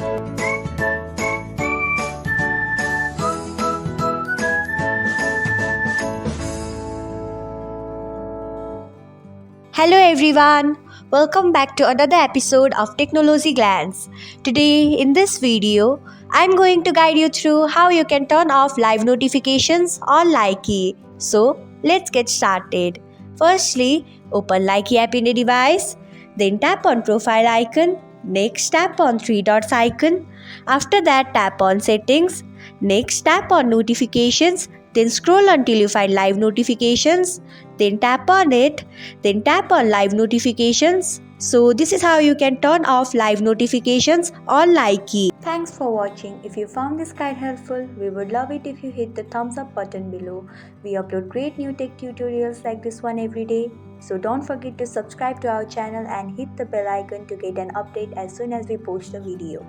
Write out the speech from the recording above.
Hello everyone, welcome back to another episode of Technologyglance. Today in this video, I'm going to guide you through how you can turn off live notifications on Likee. So let's get started. Firstly, open Likee app in a device, then tap on profile icon, next tap on three dots icon. After that tap on settings, next tap on notifications, then scroll until you find live notifications, then tap on it, then tap on live notifications. So this is how you can turn off live notifications on Likee. Thanks for watching. If you found this guide helpful, we would love it if you hit the thumbs up button below. We upload great new tech tutorials like this one every day. So don't forget to subscribe to our channel and hit the bell icon to get an update as soon as we post a video.